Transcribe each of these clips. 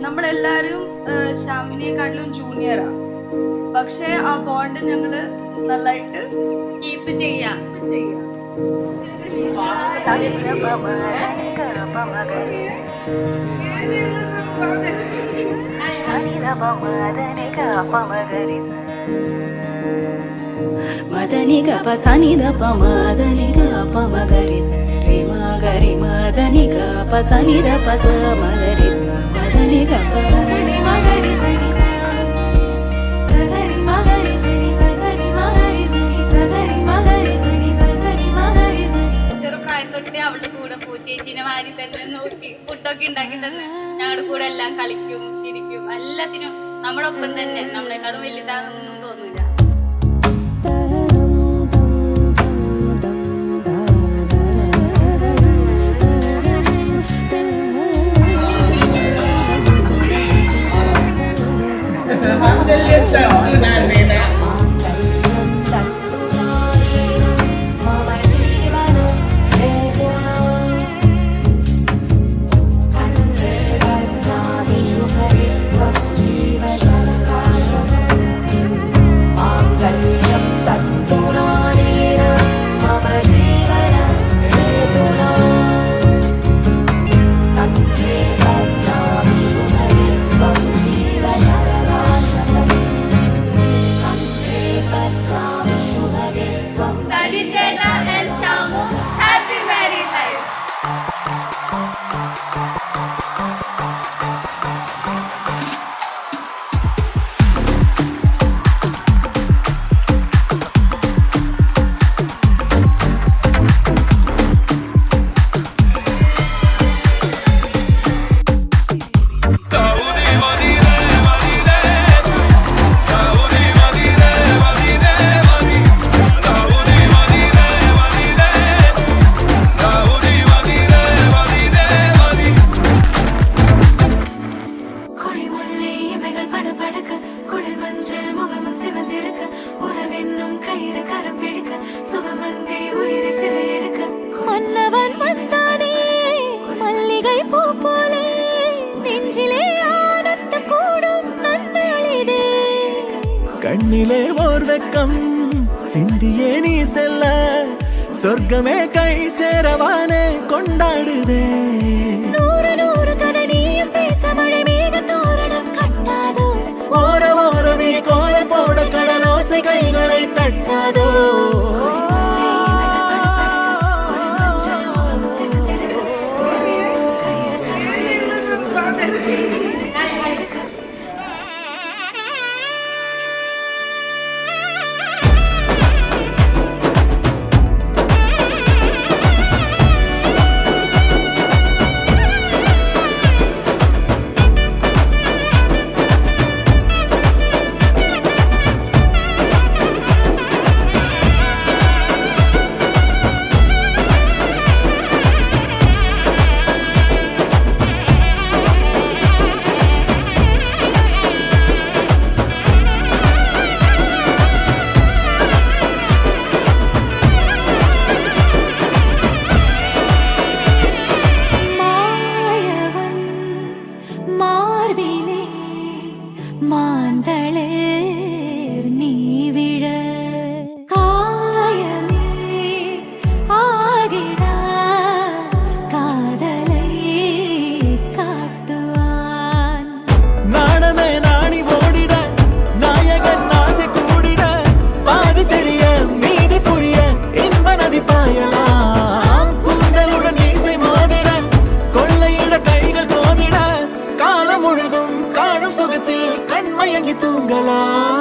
നമ്മളെല്ലാരും ഷാമിനെക്കാട്ടിലും ജൂനിയറാ. പക്ഷെ ആ ബോണ്ട് ഞങ്ങള് നന്നായിട്ട് കീപ്പ് ചെയ്യാം. మదని గప సని దప మదని గప మగరి సరి మగరి మదని గప సని దప స మగరి స మదని గప సని మగరి సని సగరి మగరి సని సగరి మగరి సని సగరి మగరి సని సగరి మగరి సని. ചെറുപ്രായത്തൊട്ടേ അവളുടെ കൂടെ പോ ചേച്ചീനെ വാരി തന്നെ നോക്കി ഫുഡൊക്കെ ഉണ്ടാക്കി തന്നെ ഞങ്ങളുടെ കൂടെ എല്ലാം കളിക്കും ചിരിക്കും എല്ലാത്തിനും നമ്മുടെ ഒപ്പം തന്നെ. നമ്മളെക്കാളും വലുതാണെന്നൊന്നും തോന്നില്ല. மன்னவன் வந்தானே மல்லிகை பூ போலே நெஞ்சிலே ஆனந்தம் கூடும் நன்னாளிதே. கண்ணிலே ஓர் வெக்கம் சிந்தியே நீ செல்ல சொர்க்கமே கை சேரவானே கொண்டாடுதே. நூறு நூறு கதை நீயும் பேச மழை மேக தோரணம் கட்டாதோ. ஓர ஓர நீ கோல போட கடலோசை கைகளை தட்டாதோ. மாந்தளேர் நீ விழ காயமே ஆகிடா காதலை காட்டுவான். நாணமே நாணி ஓடிட நாயகன் ஆசை கூடிட பாதி தெரிய மீதி புரிய இன்ப நதி பாயலாம். கூந்தலுடன் மீசை மோதிட கொள்ளையிட கைகள் கோதிட காலம் முழுதும் காணும் சுகத்தில் கண்மயங்கி தூங்கலாம்.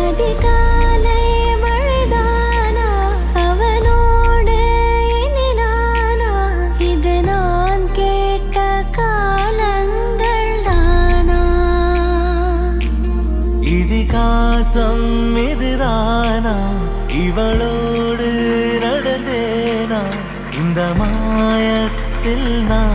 அதிகாலை மழைதானா அவனோடு விகாசம் இதுதானா, இவளோடு நடந்தேனா, இந்த மாயத்தில் நான்